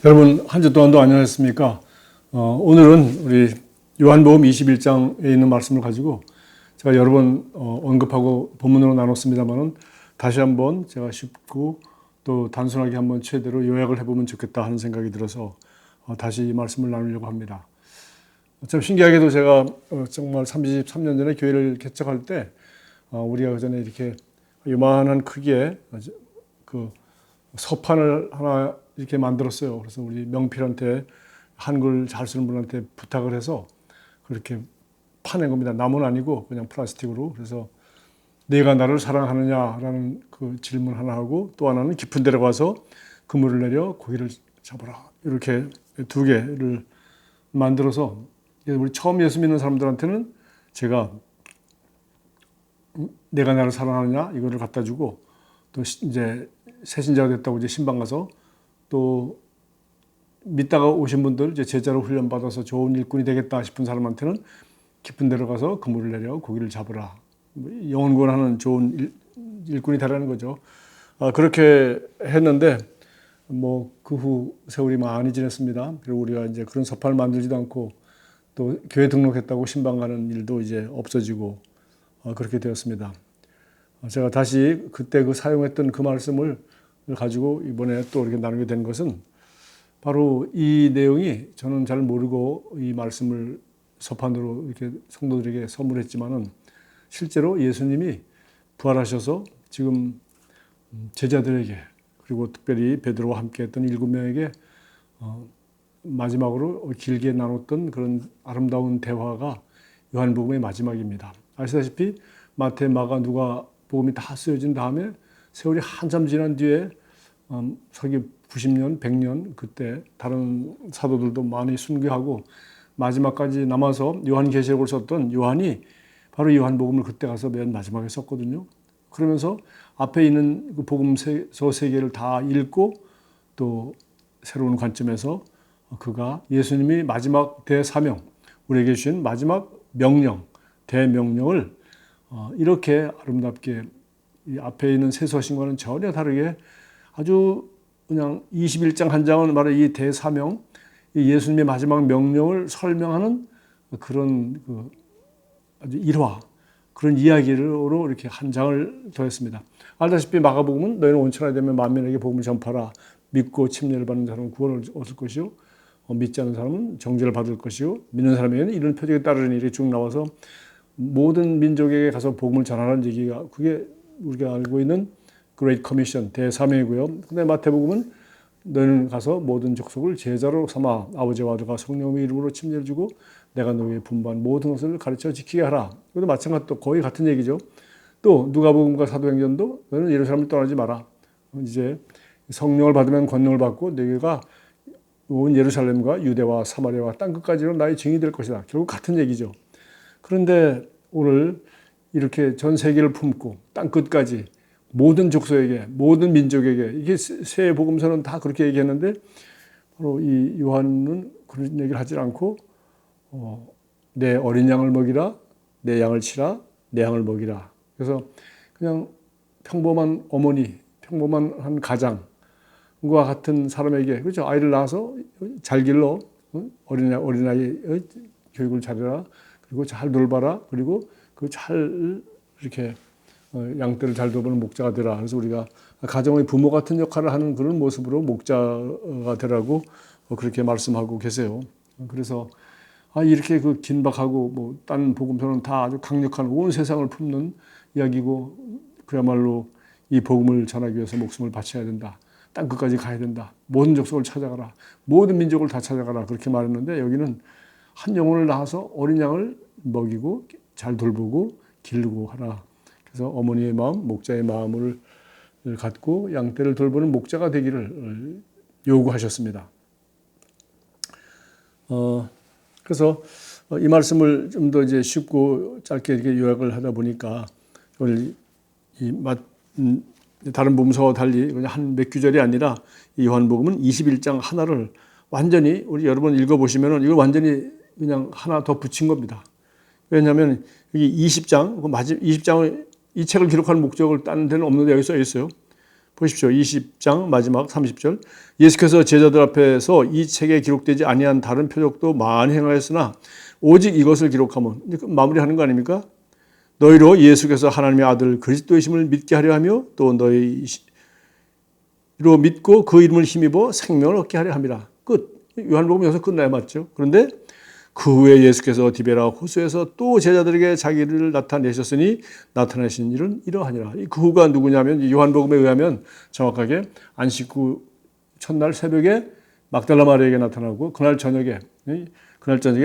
여러분 한 주 동안도 안녕하셨습니까? 오늘은 우리 요한복음 21장에 있는 말씀을 가지고 제가 여러 번 언급하고 본문으로 나눴습니다만은 다시 한번 제가 쉽고 또 단순하게 한번 최대로 요약을 해보면 좋겠다 하는 생각이 들어서 다시 이 말씀을 나누려고 합니다. 참 신기하게도 제가 정말 33년 전에 교회를 개척할 때 우리가 그 전에 이렇게 요만한 크기의 그 서판을 하나 이렇게 만들었어요. 그래서 우리 명필한테 한글 잘 쓰는 분한테 부탁을 해서 그렇게 파낸 겁니다. 나무는 아니고 그냥 플라스틱으로. 그래서 내가 나를 사랑하느냐라는 그 질문 하나 하고 또 하나는 깊은 데로 가서 그물을 내려 고기를 잡아라. 이렇게 두 개를 만들어서 우리 처음 예수 믿는 사람들한테는 제가 내가 나를 사랑하느냐 이거를 갖다 주고 또 이제 새신자가 됐다고 이제 신방 가서 또 믿다가 오신 분들 이제 제자로 훈련 받아서 좋은 일꾼이 되겠다 싶은 사람한테는 깊은 데로 가서 그물을 내려 고기를 잡으라. 영혼 구원하는 좋은 일꾼이 되라는 거죠. 그렇게 했는데 뭐 그 후 세월이 많이 지났습니다. 그리고 우리가 이제 그런 서판을 만들지도 않고 또 교회 등록했다고 신방 가는 일도 이제 없어지고 그렇게 되었습니다. 제가 다시 그때 그 사용했던 그 말씀을 가지고 이번에 또 이렇게 나누게 된 것은 바로 이 내용이 저는 잘 모르고 이 말씀을 서판으로 이렇게 성도들에게 선물했지만은 실제로 예수님이 부활하셔서 지금 제자들에게 그리고 특별히 베드로와 함께 했던 7명에게 마지막으로 길게 나눴던 그런 아름다운 대화가 요한복음의 마지막입니다. 아시다시피 마태, 마가, 누가 복음이 다 쓰여진 다음에 세월이 한참 지난 뒤에 서기 90년, 100년 그때 다른 사도들도 많이 순교하고 마지막까지 남아서 요한계시록을 썼던 요한이 바로 요한복음을 그때 가서 맨 마지막에 썼거든요. 그러면서 앞에 있는 그 복음서 세 개를 다 읽고 또 새로운 관점에서 그가 예수님이 마지막 대사명, 우리에게 주신 마지막 명령, 대명령을 이렇게 아름답게 이 앞에 있는 새 서신과는 전혀 다르게 아주 그냥 21장 한 장은 바로 이 대사명, 이 예수님의 마지막 명령을 설명하는 그런 그 아주 일화, 그런 이야기로 이렇게 한 장을 더했습니다. 알다시피 마가복음은 너희는 온천하게 되면 만민에게 복음을 전파라. 믿고 침례를 받는 사람은 구원을 얻을 것이요, 믿지 않는 사람은 정죄를 받을 것이요, 믿는 사람에게는 이런 표적에 따르는 일이 쭉 나와서 모든 민족에게 가서 복음을 전하라는 얘기가 그게 우리가 알고 있는 Great Commission 대사명이고요. 근데 마태복음은 너희는 가서 모든 족속을 제자로 삼아 아버지와 아들과 성령의 이름으로 침례를 주고 내가 너희의 분부한 모든 것을 가르쳐 지키게 하라. 이것도 마찬가지로 거의 같은 얘기죠. 또 누가복음과 사도행전도 너희는 예루살렘을 떠나지 마라. 이제 성령을 받으면 권능을 받고 너희가 온 예루살렘과 유대와 사마리아와 땅끝까지로 나의 증인이 될 것이다. 결국 같은 얘기죠. 그런데 오늘 이렇게 전 세계를 품고 땅끝까지 모든 족속에게, 모든 민족에게, 이게 새 복음서는 다 그렇게 얘기했는데 바로 이 요한은 그런 얘기를 하지 않고 내 어린 양을 먹이라, 내 양을 치라, 내 양을 먹이라. 그래서 그냥 평범한 어머니, 평범한 한 가장과 같은 사람에게, 그렇죠? 아이를 낳아서 잘 길러, 어린아이 교육을 잘해라, 그리고 잘 돌봐라, 그리고 그 잘 이렇게 양떼를 잘 돌보는 목자가 되라. 그래서 우리가 가정의 부모 같은 역할을 하는 그런 모습으로 목자가 되라고 그렇게 말씀하고 계세요. 그래서 이렇게 그 긴박하고 뭐 딴 복음서는 다 아주 강력한 온 세상을 품는 이야기고 그야말로 이 복음을 전하기 위해서 목숨을 바쳐야 된다. 땅 끝까지 가야 된다. 모든 족속을 찾아가라. 모든 민족을 다 찾아가라. 그렇게 말했는데 여기는 한 영혼을 낳아서 어린 양을 먹이고 잘 돌보고 기르고 하라. 그래서 어머니의 마음, 목자의 마음을 갖고 양떼를 돌보는 목자가 되기를 요구하셨습니다. 그래서 이 말씀을 좀 더 이제 쉽고 짧게 이렇게 요약을 하다 보니까 다른 복음서와 달리 한 몇 구절이 아니라 이 요한복음은 21장 하나를 완전히 우리 여러 번 읽어보시면은 이걸 완전히 그냥 하나 더 붙인 겁니다. 왜냐하면 여기 20장을 이 책을 기록하는 목적을 다른 데는 없는데 여기 써 있어요. 보십시오. 20장 마지막 30절. 예수께서 제자들 앞에서 이 책에 기록되지 아니한 다른 표적도 많이 행하였으나 오직 이것을 기록하면 마무리하는 거 아닙니까? 너희로 예수께서 하나님의 아들 그리스도이심을 믿게 하려 하며 또 너희로 믿고 그 이름을 힘입어 생명을 얻게 하려 함이라. 끝. 요한복음 여기서 끝나야 맞죠. 그런데 그 후에 예수께서 디베라 호수에서 또 제자들에게 자기를 나타내셨으니 나타내신 일은 이러하니라. 그 후가 누구냐면 요한복음에 의하면 정확하게 안식 후 첫날 새벽에 막달라 마리아에게 나타나고 그날 저녁에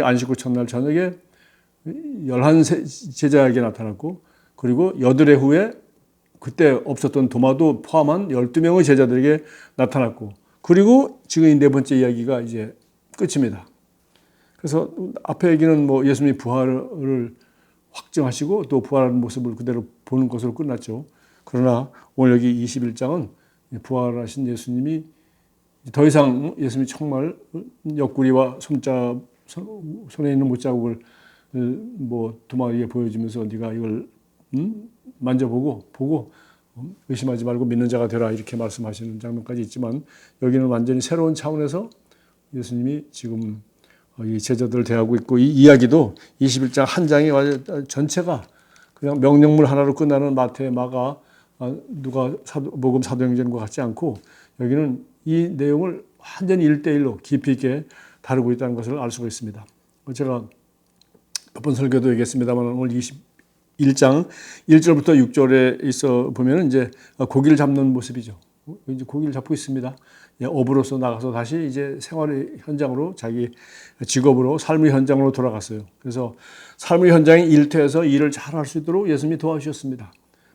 안식 후 첫날 저녁에 11 제자에게 나타났고 그리고 여드레 후에 그때 없었던 도마도 포함한 12명의 제자들에게 나타났고 그리고 지금 네 번째 이야기가 이제 끝입니다. 그래서 앞에 얘기는 뭐 예수님이 부활을 확증하시고 또 부활하는 모습을 그대로 보는 것으로 끝났죠. 그러나 오늘 여기 21장은 부활하신 예수님이 더 이상 예수님이 정말 옆구리와 손에 있는 못자국을 뭐 도마에게 보여주면서 네가 이걸 만져보고 보고 의심하지 말고 믿는 자가 되라 이렇게 말씀하시는 장면까지 있지만 여기는 완전히 새로운 차원에서 예수님이 지금 이 제자들을 대하고 있고 이 이야기도 21장 한 장이 전체가 그냥 명령물 하나로 끝나는 마태, 마가, 누가 복음 사도행전과 같지 않고 여기는 이 내용을 완전히 1대1로 깊이 있게 다루고 있다는 것을 알 수가 있습니다. 제가 몇 번 설교도 얘기했습니다만 오늘 21장 1절부터 6절에 있어 보면 이제 고기를 잡는 모습이죠. 이제 고기를 잡고 있습니다. 어부로서 나가서 다시 이제 생활의 현장으로 자기 직업으로 삶의 현장으로 돌아갔어요. 그래서 삶의 현장에 일터에서 일을 잘 할 수 있도록 예수님이 도와주셨습니다.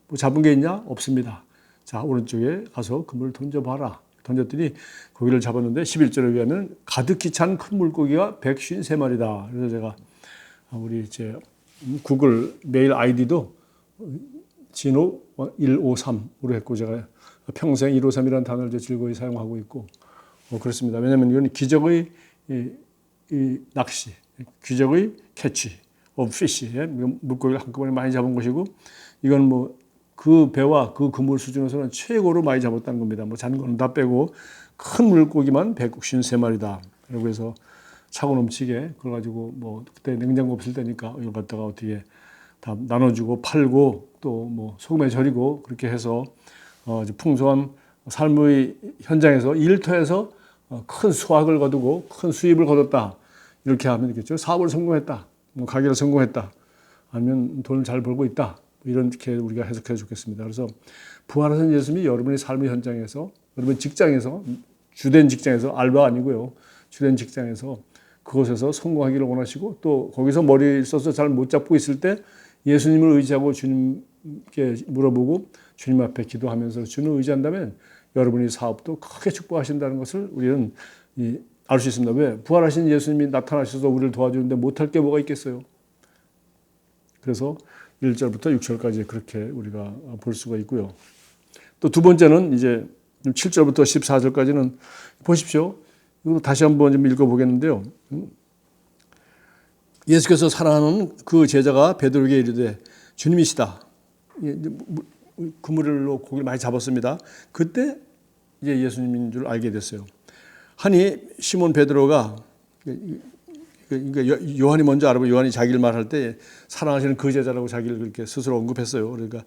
뭐 잡은 게 있냐? 없습니다. 자, 오른쪽에 가서 그물을 던져봐라. 던졌더니 고기를 잡았는데 11절에 의하면 가득히 찬 큰 물고기가 153마리다. 그래서 제가 우리 이제 구글 메일 아이디도 진호 153으로 했고 제가 평생 153이라는 단어를 즐거이 사용하고 있고 그렇습니다. 왜냐하면 이건 기적의 이 낚시, 기적의 캐치, fish, 물고기를 한꺼번에 많이 잡은 것이고 이건 뭐 그 배와 그 그물 수준에서는 최고로 많이 잡았다는 겁니다. 뭐 작은 거는 다 빼고 큰 물고기만 153마리다. 그리고 해서 차고 넘치게 그걸 가지고 뭐 그때 냉장고 없을 때니까 이걸 갖다가 어떻게 다 나눠주고 팔고 또 뭐 소금에 절이고 그렇게 해서 풍성한 삶의 현장에서 일터에서 큰 수확을 거두고 큰 수입을 거뒀다. 이렇게 하면 되겠죠. 사업을 성공했다. 뭐 가게를 성공했다. 아니면 돈을 잘 벌고 있다. 이렇게 우리가 해석해 주겠습니다. 그래서 부활하신 예수님이 여러분의 삶의 현장에서 여러분 직장에서 주된 직장에서 알바 아니고요. 주된 직장에서 그곳에서 성공하기를 원하시고 또 거기서 머리 써서 잘 못 잡고 있을 때 예수님을 의지하고 주님께 물어보고 주님 앞에 기도하면서 주님을 의지한다면 여러분의 사업도 크게 축복하신다는 것을 우리는 알 수 있습니다. 왜? 부활하신 예수님이 나타나셔서 우리를 도와주는데 못할 게 뭐가 있겠어요? 그래서 1절부터 6절까지 그렇게 우리가 볼 수가 있고요. 또 두 번째는 이제 7절부터 14절까지는 보십시오. 이거 다시 한번 좀 읽어보겠는데요. 예수께서 사랑하는 그 제자가 베드로에게 이르되 주님이시다. 그물로 고기를 많이 잡았습니다. 그때 이제 예수님인 줄 알게 됐어요. 하니 시몬 베드로가 그러니까 요한이 먼저 알아보고 요한이 자기를 말할 때 사랑하시는 그 제자라고 자기를 그렇게 스스로 언급했어요. 그러니까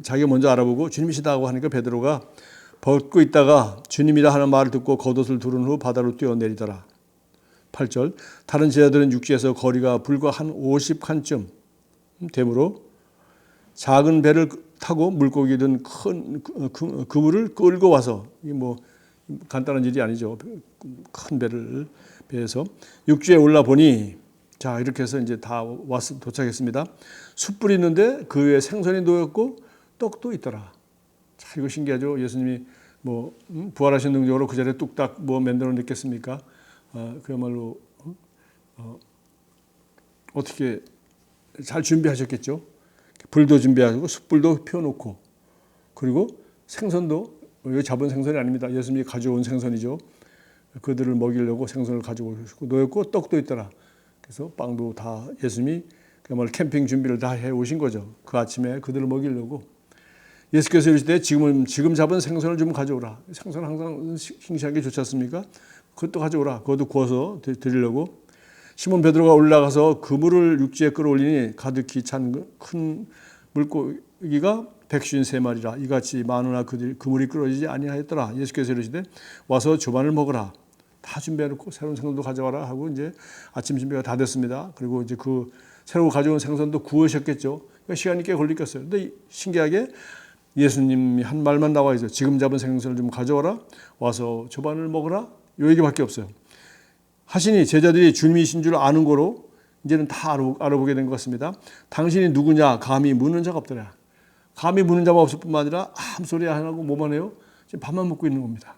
자기가 먼저 알아보고 주님이시다고 하니까 베드로가 벗고 있다가 주님이라 하는 말을 듣고 겉옷을 두른 후 바다로 뛰어내리더라. 8절 다른 제자들은 육지에서 거리가 불과 한 50칸쯤 되므로 작은 배를 타고 물고기 든 큰 그물을 끌고 와서 뭐 간단한 일이 아니죠. 큰 배에서 육지에 올라 보니 자 이렇게 해서 이제 다 와서 도착했습니다. 숯불이 있는데 그 위에 생선이 놓였고 떡도 있더라. 자 이거 신기하죠. 예수님이 뭐 부활하신 능력으로 그 자리에 뚝딱 뭐 만들어 냈겠습니까? 그야말로 어떻게 잘 준비하셨겠죠. 불도 준비하고 숯불도 펴놓고 그리고 생선도 여기 잡은 생선이 아닙니다. 예수님이 가져온 생선이죠. 그들을 먹이려고 생선을 가지고 놓였고 떡도 있더라. 그래서 빵도 다 예수님이 그야말로 캠핑 준비를 다 해오신 거죠. 그 아침에 그들을 먹이려고. 예수께서 이르시되 지금 잡은 생선을 좀 가져오라. 생선 항상 싱싱한 게 좋지 않습니까? 그것도 가져오라. 그것도 구워서 드리려고. 시몬 베드로가 올라가서 그물을 육지에 끌어올리니 가득히 찬 큰 물고기가 153마리라. 이같이 많으나 그물이 끌어지지 아니하였더라. 예수께서 이르시되 와서 조반을 먹으라. 다 준비해놓고 새로운 생선도 가져와라 하고 이제 아침 준비가 다 됐습니다. 그리고 이제 그 새로 가져온 생선도 구우셨겠죠. 그러니까 시간이 꽤 걸리겠어요. 근데 신기하게 예수님이 한 말만 나와 있어요. 지금 잡은 생선을 좀 가져와라. 와서 조반을 먹으라. 요 얘기밖에 없어요. 하시니 제자들이 주님이신 줄 아는 거로 이제는 다 알아보게 된 것 같습니다. 당신이 누구냐 감히 묻는 자가 없더라. 감히 묻는 자가 없을 뿐만 아니라 아무 소리 안 하고 뭐만 해요? 지금 밥만 먹고 있는 겁니다.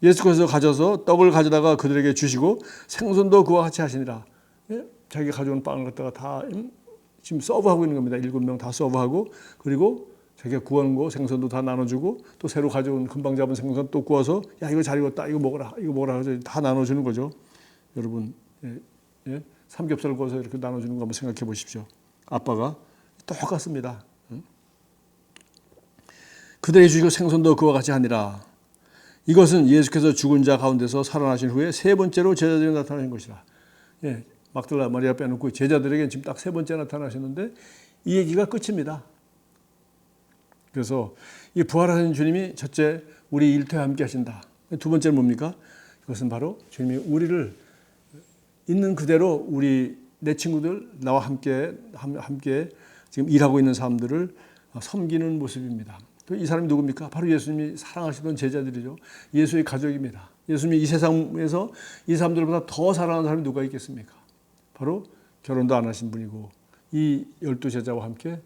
예수께서 가져서 떡을 가져다가 그들에게 주시고 생선도 그와 같이 하시니라. 예? 자기가 가져온 빵을 갖다가 다 지금 서브하고 있는 겁니다. 7명 다 서브하고 그리고 자기가 구워놓은 거 생선도 다 나눠주고 또 새로 가져온 금방 잡은 생선 또 구워서 야 이거 잘 익었다 이거 먹어라 해서 다 나눠주는 거죠. 여러분 삼겹살 구워서 이렇게 나눠주는 거 한번 생각해 보십시오. 아빠가 똑같습니다. 그들에게 주시고 생선도 그와 같이 하니라. 이것은 예수께서 죽은 자 가운데서 살아나신 후에 세 번째로 제자들에게 나타나신 것이라. 막달라 마리아 빼놓고 제자들에게 지금 딱 세 번째 나타나셨는데 이 얘기가 끝입니다. 그래서 이 부활하신 주님이 첫째 우리 일터에 함께 하신다. 두 번째는 뭡니까? 그것은 바로 주님이 우리를 있는 그대로 내 친구들 나와 함께 지금 일하고 있는 사람들을 섬기는 모습입니다. 또 이 사람이 누굽니까? 바로 예수님이 사랑하시던 제자들이죠. 예수의 가족입니다. 예수님이 이 세상에서 이 사람들보다 더 사랑하는 사람이 누가 있겠습니까? 바로 결혼도 안 하신 분이고 이 12제자와 함께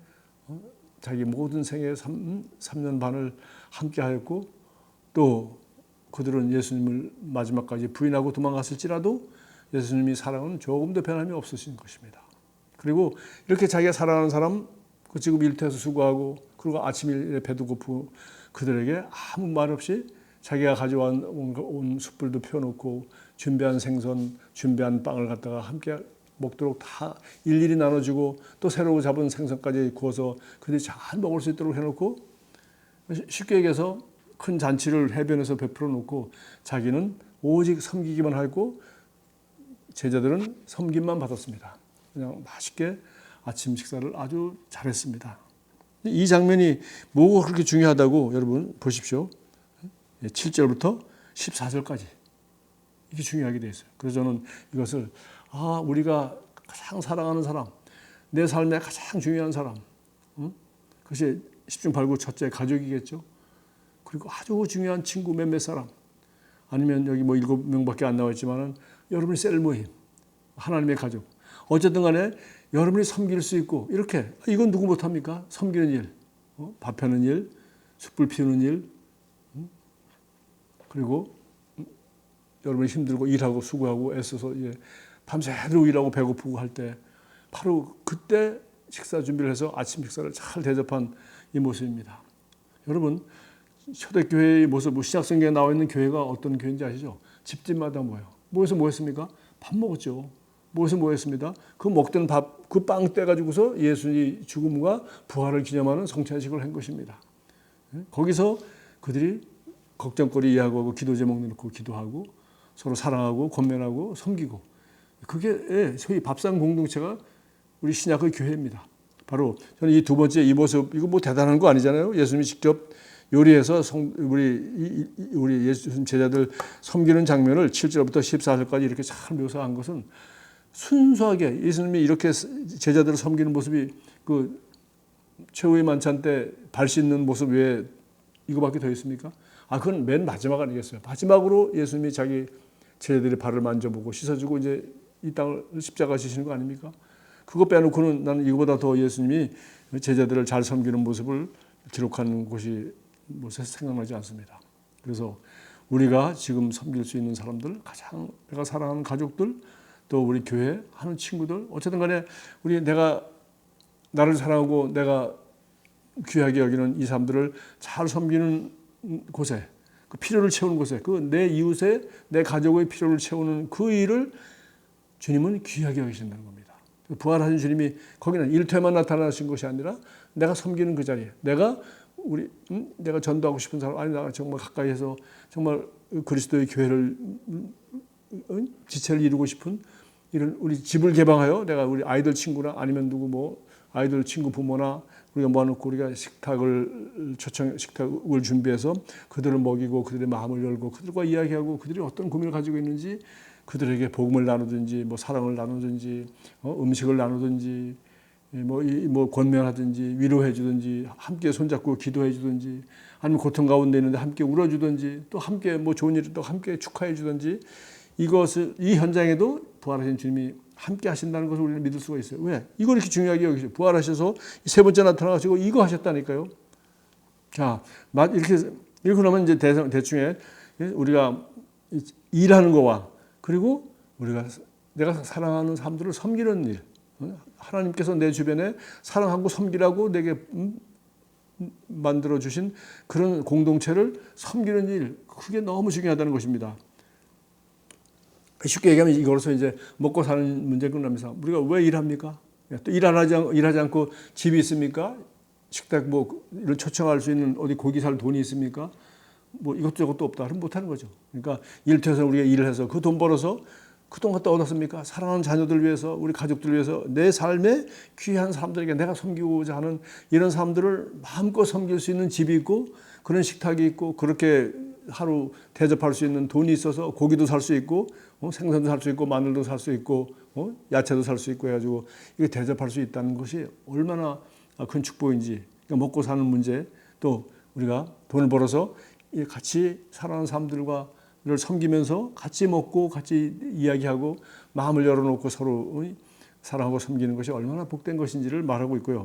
자기 모든 생애 3년 반을 함께 하였고 또 그들은 예수님을 마지막까지 부인하고 도망갔을지라도 예수님이 사랑은 조금도 변함이 없으신 것입니다. 그리고 이렇게 자기가 사랑하는 사람 지금 일터에서 수고하고 그리고 아침에 배도 고프고 그들에게 아무 말 없이 자기가 가져온 숯불도 펴놓고 준비한 생선, 준비한 빵을 갖다가 함께 먹도록 다 일일이 나눠주고 또 새로 잡은 생선까지 구워서 그들이 잘 먹을 수 있도록 해놓고 쉽게 얘기해서 큰 잔치를 해변에서 베풀어 놓고 자기는 오직 섬기기만 하고 제자들은 섬김만 받았습니다. 그냥 맛있게 아침 식사를 아주 잘했습니다. 이 장면이 뭐가 그렇게 중요하다고 여러분 보십시오. 7절부터 14절까지 이게 중요하게 되어 있어요. 그래서 저는 이것을 우리가 가장 사랑하는 사람, 내 삶에 가장 중요한 사람, 그것이 10중 8구 첫째 가족이겠죠. 그리고 아주 중요한 친구 몇몇 사람, 아니면 여기 7명밖에 안 나와 있지만은 여러분의 셀 모임, 하나님의 가족. 어쨌든 간에 여러분이 섬길 수 있고 이렇게 이건 누구 못합니까? 섬기는 일, 밥 펴는 일, 숯불 피우는 일, 그리고 여러분이 힘들고 일하고 수고하고 애써서 밤새도록 일하고 배고프고 할 때 바로 그때 식사 준비를 해서 아침 식사를 잘 대접한 이 모습입니다. 여러분 초대교회의 모습, 신약성경에 나와 있는 교회가 어떤 교회인지 아시죠? 집집마다 모여. 모여서 뭐 했습니까? 밥 먹었죠. 모여서 뭐 했습니다? 그 먹던 밥, 그 빵 떼가지고서 예수의 죽음과 부활을 기념하는 성찬식을 한 것입니다. 거기서 그들이 걱정거리 이해하고 기도 제목 넣고 기도하고 서로 사랑하고 권면하고 섬기고 그게 소위 밥상 공동체가 우리 신약의 교회입니다. 바로 저는 이 두 번째 이 모습 이거 뭐 대단한 거 아니잖아요. 예수님이 직접 요리해서 우리 예수님 제자들 섬기는 장면을 7절부터 14절까지 이렇게 잘 묘사한 것은 순수하게 예수님이 이렇게 제자들을 섬기는 모습이 그 최후의 만찬 때 발 씻는 모습 외에 이거밖에 더 있습니까? 그건 맨 마지막 아니겠어요? 마지막으로 예수님이 자기 제자들의 발을 만져보고 씻어주고 이제 이 땅을 십자가 지시는 거 아닙니까? 그거 빼놓고는 나는 이거보다 더 예수님이 제자들을 잘 섬기는 모습을 기록하는 곳이 생각나지 않습니다. 그래서 우리가 지금 섬길 수 있는 사람들, 가장 내가 사랑하는 가족들, 또 우리 교회 하는 친구들, 어쨌든 간에 내가 나를 사랑하고 내가 귀하게 여기는 이 사람들을 잘 섬기는 곳에, 그 필요를 채우는 곳에, 그 내 이웃의 내 가족의 필요를 채우는 그 일을 주님은 귀하게 여기신다는 겁니다. 부활하신 주님이 거기는 일터에만 나타나신 것이 아니라 내가 섬기는 그 자리에, 내가 우리 내가 전도하고 싶은 사람, 아니 나 정말 가까이에서 정말 그리스도의 교회를 지체를 이루고 싶은 이런 우리 집을 개방하여 내가 우리 아이들 친구나 아니면 누구 뭐 아이들 친구 부모나 우리가 모아놓고 우리가 식탁을 준비해서 그들을 먹이고 그들의 마음을 열고 그들과 이야기하고 그들이 어떤 고민을 가지고 있는지 그들에게 복음을 나누든지 뭐 사랑을 나누든지 음식을 나누든지 뭐 권면하든지 위로해 주든지 함께 손잡고 기도해 주든지 아니면 고통 가운데 있는데 함께 울어 주든지 또 함께 뭐 좋은 일을 또 함께 축하해 주든지 이것을 이 현장에도 부활하신 주님이 함께 하신다는 것을 우리는 믿을 수가 있어요. 왜? 이걸 이렇게 중요하게 여기죠. 부활하셔서 세 번째 나타나가지고 이거 하셨다니까요. 자, 이렇게 나면 이제 대충에 우리가 일하는 거와 그리고 내가 사랑하는 사람들을 섬기는 일. 하나님께서 내 주변에 사랑하고 섬기라고 내게 만들어 주신 그런 공동체를 섬기는 일. 그게 너무 중요하다는 것입니다. 쉽게 얘기하면 이걸로서 이제 먹고 사는 문제 끝나면서 우리가 왜 일합니까? 또 일하지 않고 집이 있습니까? 식탁 뭐 이런 초청할 수 있는 어디 고기 살 돈이 있습니까? 뭐 이것저것도 없다. 그럼 못하는 거죠. 그러니까 일터에서 우리가 일을 해서 그 돈 벌어서 그 돈 갖다 얻었습니까? 사랑하는 자녀들 위해서 우리 가족들 위해서 내 삶에 귀한 사람들에게 내가 섬기고자 하는 이런 사람들을 마음껏 섬길 수 있는 집이 있고 그런 식탁이 있고 그렇게 하루 대접할 수 있는 돈이 있어서 고기도 살 수 있고 생선도 살 수 있고 마늘도 살 수 있고 야채도 살 수 있고 해가지고 이게 대접할 수 있다는 것이 얼마나 큰 축복인지. 그러니까 먹고 사는 문제 또 우리가 돈을 벌어서 같이 사랑하는 사람들과 를 섬기면서 같이 먹고 같이 이야기하고 마음을 열어놓고 서로 사랑하고 섬기는 것이 얼마나 복된 것인지를 말하고 있고요.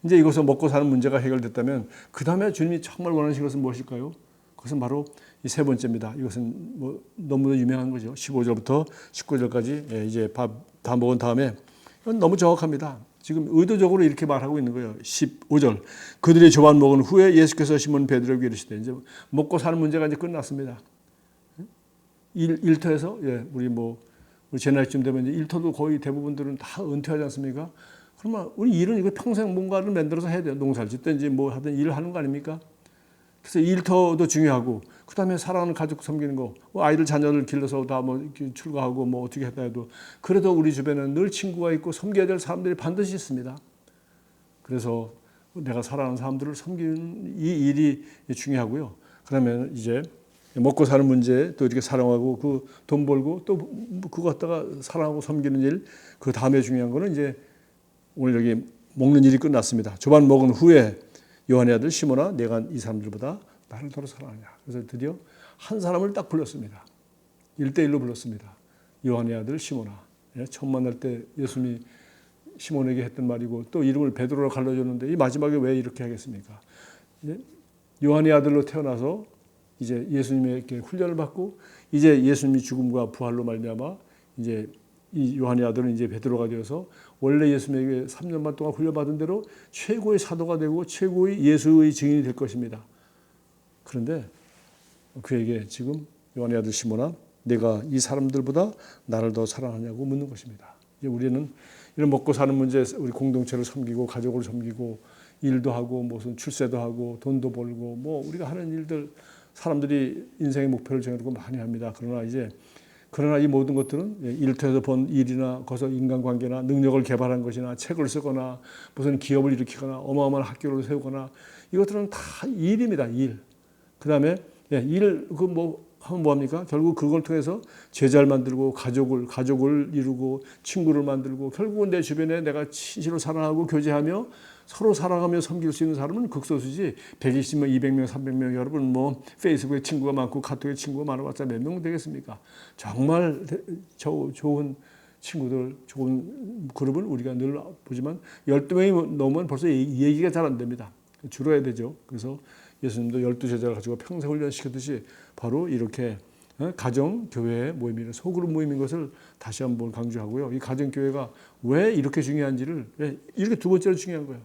이제 이것을 먹고 사는 문제가 해결됐다면 그 다음에 주님이 정말 원하시는 것은 무엇일까요? 그것은 바로 이 세 번째입니다. 이것은 뭐 너무나 유명한 거죠. 15절부터 19절까지 이제 밥 다 먹은 다음에 이건 너무 정확합니다. 지금 의도적으로 이렇게 말하고 있는 거예요. 15절 그들이 조반 먹은 후에 예수께서 시몬 베드로에게 이르시되 이제 먹고 사는 문제가 이제 끝났습니다. 일터에서 우리 제 나이쯤 되면 이제 일터도 거의 대부분들은 다 은퇴하지 않습니까? 그러면 우리 일은 이거 평생 뭔가를 만들어서 해야 돼요. 농사를 짓든지 뭐 하든 일을 하는 거 아닙니까? 그래서 일터도 중요하고 그 다음에 사랑하는 가족 섬기는 거, 아이들 자녀를 길러서 다 뭐 출가하고 뭐 어떻게 했다 해도 그래도 우리 주변에는 늘 친구가 있고 섬겨야 될 사람들이 반드시 있습니다. 그래서 내가 사랑하는 사람들을 섬기는 이 일이 중요하고요. 그러면 이제 먹고 사는 문제 또 이렇게 사랑하고 그 돈 벌고 또 그거 갖다가 사랑하고 섬기는 일 그 다음에 중요한 거는 이제 오늘 여기 먹는 일이 끝났습니다. 조반 먹은 후에 요한의 아들 시몬아 내가 이 사람들보다 나를 더 사랑하냐. 그래서 드디어 한 사람을 딱 불렀습니다. 1대1로 불렀습니다. 요한의 아들 시몬아. 처음 만날 때 예수님이 시몬에게 했던 말이고 또 이름을 베드로로 갈라줬는데 이 마지막에 왜 이렇게 하겠습니까? 요한의 아들로 태어나서 이제 예수님에게 훈련을 받고 이제 예수님이 죽음과 부활로 말미암아 이제 이 요한의 아들은 이제 베드로가 되어서 원래 예수님에게 3년 반 동안 훈련받은 대로 최고의 사도가 되고 최고의 예수의 증인이 될 것입니다. 그런데 그에게 지금 요한의 아들 시몬아 내가 이 사람들보다 나를 더 사랑하냐고 묻는 것입니다. 이제 우리는 이런 먹고 사는 문제 우리 공동체를 섬기고 가족을 섬기고 일도 하고 무슨 출세도 하고 돈도 벌고 뭐 우리가 하는 일들 사람들이 인생의 목표를 정해놓고 많이 합니다. 그러나 이 모든 것들은 일터에서 본 일이나 거기서 인간관계나 능력을 개발한 것이나 책을 쓰거나 무슨 기업을 일으키거나 어마어마한 학교를 세우거나 이것들은 다 일입니다. 일. 그 다음에 하면 뭐합니까? 결국 그걸 통해서 제자를 만들고 가족을 이루고 친구를 만들고 결국은 내 주변에 내가 진실로 사랑하고 교제하며 서로 사랑하며 섬길 수 있는 사람은 극소수지 120명, 200명, 300명 여러분 페이스북에 친구가 많고 카톡에 친구가 많아봤자 몇 명 되겠습니까? 정말 좋은 친구들, 좋은 그룹을 우리가 늘 보지만 12명이 넘으면 벌써 얘기가 잘 안 됩니다. 줄어야 되죠. 그래서 예수님도 12제자를 가지고 평생 훈련시켰듯이 바로 이렇게 가정, 교회 모임이나 소그룹 모임인 것을 다시 한번 강조하고요. 이 가정, 교회가 왜 이렇게 중요한지를 이렇게 두 번째로 중요한 거예요.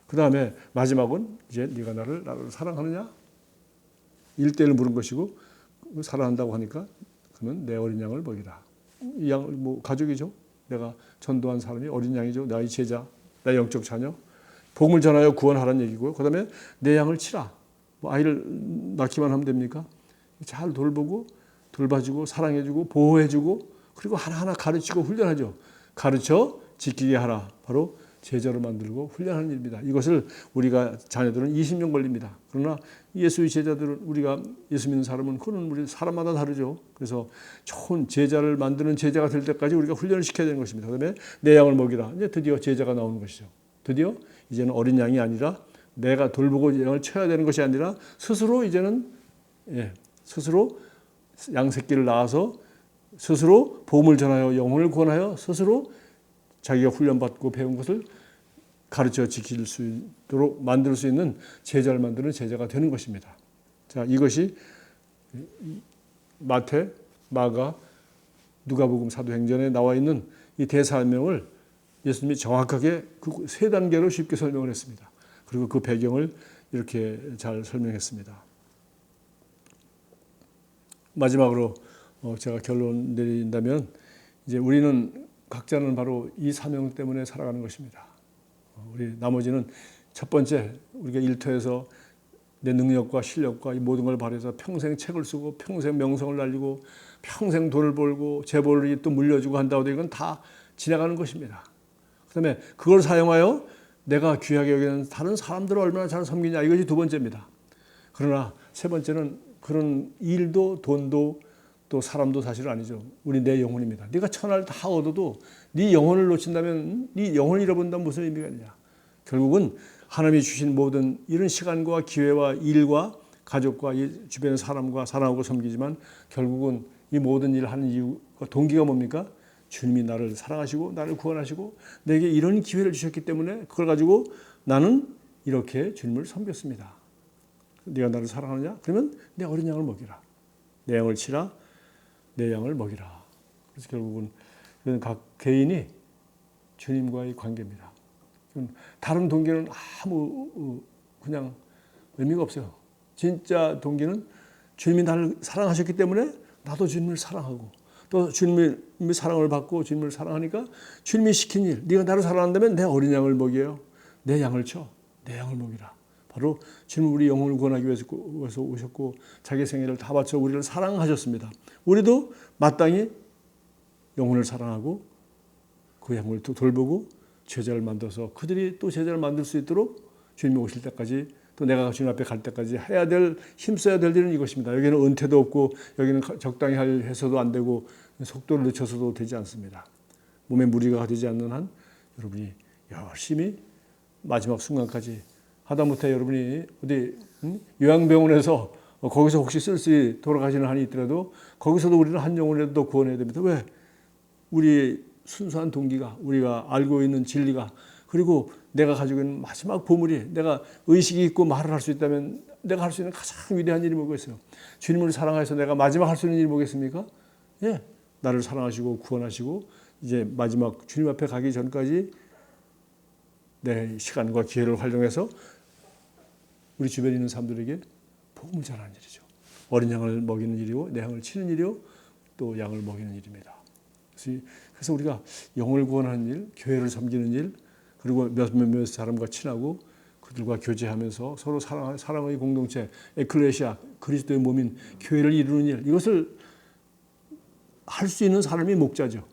그 다음에 마지막은 이제 네가 나를 사랑하느냐? 1대1을 물은 것이고 사랑한다고 하니까 그는 내 어린 양을 먹이라. 이 양 가족이죠. 내가 전도한 사람이 어린 양이죠. 나의 제자, 나의 영적 자녀. 복음을 전하여 구원하라는 얘기고요. 그다음에 내 양을 치라. 뭐 아이를 낳기만 하면 됩니까? 잘 돌보고 돌봐주고 사랑해주고 보호해주고 그리고 하나하나 가르치고 훈련하죠. 가르쳐 지키게 하라. 바로 제자로 만들고 훈련하는 일입니다. 이것을 우리가 자녀들은 20년 걸립니다. 그러나 예수의 제자들은 우리가 예수 믿는 사람은 그는 우리 사람마다 다르죠. 그래서 좋은 제자를 만드는 제자가 될 때까지 우리가 훈련을 시켜야 되는 것입니다. 그다음에 내 양을 먹이라. 이제 드디어 제자가 나오는 것이죠. 드디어 이제는 어린 양이 아니라 내가 돌보고 양을 쳐야 되는 것이 아니라 스스로 이제는 스스로 양 새끼를 낳아서 스스로 복음을 전하여 영혼을 구원하여 스스로 자기가 훈련받고 배운 것을 가르쳐 지킬 수 있도록 만들 수 있는 제자를 만드는 제자가 되는 것입니다. 자, 이것이 마태, 마가, 누가복음, 사도행전에 나와 있는 이 대사명을 예수님이 정확하게 그 세 단계로 쉽게 설명을 했습니다. 그리고 그 배경을 이렇게 잘 설명했습니다. 마지막으로 제가 결론 내린다면 이제 우리는 각자는 바로 이 사명 때문에 살아가는 것입니다. 우리 나머지는 첫 번째 우리가 일터에서 내 능력과 실력과 이 모든 걸 발휘해서 평생 책을 쓰고 평생 명성을 날리고 평생 돈을 벌고 재벌이 또 물려주고 한다고 해도 이건 다 지나가는 것입니다. 그다음에 그걸 사용하여 내가 귀하게 여기는 다른 사람들을 얼마나 잘 섬기냐 이것이 두 번째입니다. 그러나 세 번째는 그런 일도 돈도 또 사람도 사실은 아니죠. 우리 내 영혼입니다. 네가 천하를 다 얻어도 네 영혼을 놓친다면 네 영혼을 잃어본다면 무슨 의미가 있냐. 결국은 하나님이 주신 모든 이런 시간과 기회와 일과 가족과 주변의 사람과 사랑하고 섬기지만 결국은 이 모든 일을 하는 이유가 동기가 뭡니까? 주님이 나를 사랑하시고 나를 구원하시고 내게 이런 기회를 주셨기 때문에 그걸 가지고 나는 이렇게 주님을 섬겼습니다. 네가 나를 사랑하느냐? 그러면 내 어린 양을 먹이라. 내 양을 치라. 내 양을 먹이라. 그래서 결국은 각 개인이 주님과의 관계입니다. 다른 동기는 아무 그냥 의미가 없어요. 진짜 동기는 주님이 나를 사랑하셨기 때문에 나도 주님을 사랑하고 또 주님의 사랑을 받고 주님을 사랑하니까 주님이 시킨 일, 네가 나를 사랑한다면 내 어린 양을 먹여요. 내 양을 쳐. 내 양을 먹이라. 바로 주님은 우리 영혼을 구원하기 위해서 오셨고 자기 생애를 다 바쳐 우리를 사랑하셨습니다. 우리도 마땅히 영혼을 사랑하고 그 영혼을 또 돌보고 제자를 만들어서 그들이 또 제자를 만들 수 있도록 주님이 오실 때까지 또 내가 주님 앞에 갈 때까지 해야 될 힘써야 될 일은 이것입니다. 여기는 은퇴도 없고 여기는 적당히 해서도 안 되고 속도를 늦춰서도 되지 않습니다. 몸에 무리가 되지 않는 한 여러분이 열심히 마지막 순간까지 하다못해 여러분이 어디 요양병원에서 거기서 혹시 쓸쓸히 돌아가시는 한이 있더라도 거기서도 우리는 한 영혼이라도 더 구원해야 됩니다. 왜? 우리 순수한 동기가 우리가 알고 있는 진리가 그리고 내가 가지고 있는 마지막 보물이 내가 의식이 있고 말을 할 수 있다면 내가 할 수 있는 가장 위대한 일이 뭐겠어요? 주님을 사랑해서 내가 마지막 할 수 있는 일이 뭐겠습니까? 예, 나를 사랑하시고 구원하시고 이제 마지막 주님 앞에 가기 전까지 내 시간과 기회를 활용해서 우리 주변에 있는 사람들에게 복음을 전하는 일이죠. 어린 양을 먹이는 일이고 내 양을 치는 일이요 또 양을 먹이는 일입니다. 그래서 우리가 영혼을 구원하는 일, 교회를 섬기는 일, 그리고 몇몇 사람과 친하고 그들과 교제하면서 서로 사랑의 공동체, 에클레시아, 그리스도의 몸인 교회를 이루는 일, 이것을 할 수 있는 사람이 목자죠.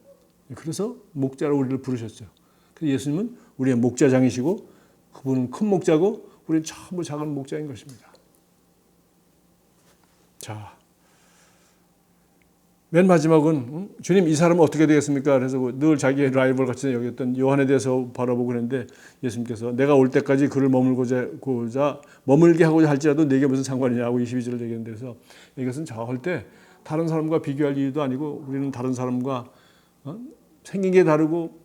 그래서 목자로 우리를 부르셨어요. 그래서 예수님은 우리의 목자장이시고 그분은 큰 목자고 우리는 전부 작은 목자인 것입니다. 자, 맨 마지막은 주님 이 사람은 어떻게 되겠습니까? 그래서 늘 자기의 라이벌 같이 여겼던 요한에 대해서 바라보고 그랬는데 예수님께서 내가 올 때까지 그를 머물게 하고자 할지라도 내게 무슨 상관이냐고 22절을 얘기했는데 그래서 이것은 저할 때 다른 사람과 비교할 이유도 아니고 우리는 다른 사람과 생긴 게 다르고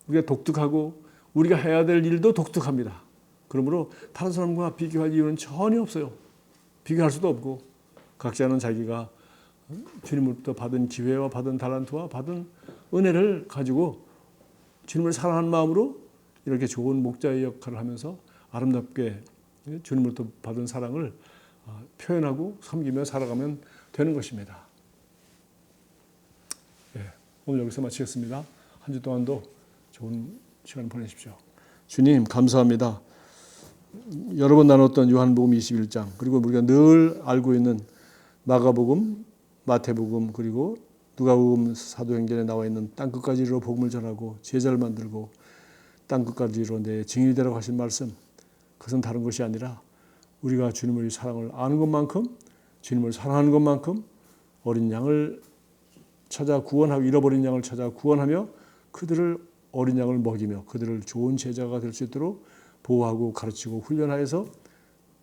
우리가 독특하고 우리가 해야 될 일도 독특합니다. 그러므로 다른 사람과 비교할 이유는 전혀 없어요. 비교할 수도 없고 각자는 자기가 주님으로부터 받은 기회와 받은 달란트와 받은 은혜를 가지고 주님을 사랑하는 마음으로 이렇게 좋은 목자의 역할을 하면서 아름답게 주님으로부터 받은 사랑을 표현하고 섬기며 살아가면 되는 것입니다. 네, 오늘 여기서 마치겠습니다. 한 주 동안도 좋은 시간 보내십시오. 주님 감사합니다. 여러 번 나눴던 요한복음 21장 그리고 우리가 늘 알고 있는 마가복음, 마태복음 그리고 누가복음 사도행전에 나와 있는 땅끝까지 이르러 복음을 전하고 제자를 만들고 땅끝까지 이르러 내 증인이 되라고 하신 말씀, 그것은 다른 것이 아니라 우리가 주님의 사랑을 아는 것만큼, 주님을 사랑하는 것만큼 어린 양을 찾아 구원하고 잃어버린 양을 찾아 구원하며 그들을 어린 양을 먹이며 그들을 좋은 제자가 될 수 있도록 보호하고 가르치고 훈련하여서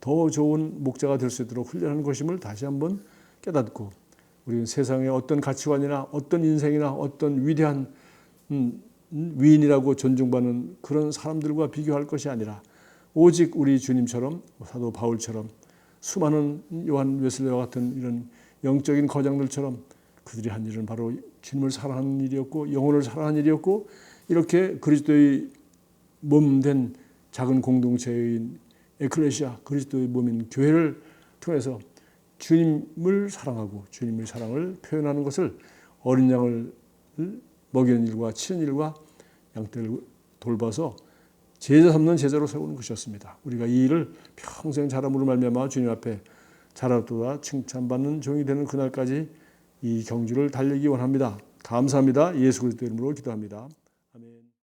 더 좋은 목자가 될 수 있도록 훈련하는 것임을 다시 한번 깨닫고, 우리는 세상의 어떤 가치관이나 어떤 인생이나 어떤 위대한 위인이라고 존중받는 그런 사람들과 비교할 것이 아니라 오직 우리 주님처럼, 사도 바울처럼, 수많은 요한 웨슬레와 같은 이런 영적인 거장들처럼 그들이 한 일은 바로 주님을 사랑하는 일이었고 영혼을 사랑하는 일이었고, 이렇게 그리스도의 몸된 작은 공동체인 에클레시아, 그리스도의 몸인 교회를 통해서 주님을 사랑하고 주님의 사랑을 표현하는 것을 어린 양을 먹이는 일과 치는 일과 양떼를 돌봐서 제자 삼는 제자로 세우는 것이었습니다. 우리가 이 일을 평생 잘함으로 말미암아 주님 앞에 잘하도다 칭찬받는 종이 되는 그날까지 이 경주를 달리기 원합니다. 감사합니다. 예수 그리스도 이름으로 기도합니다.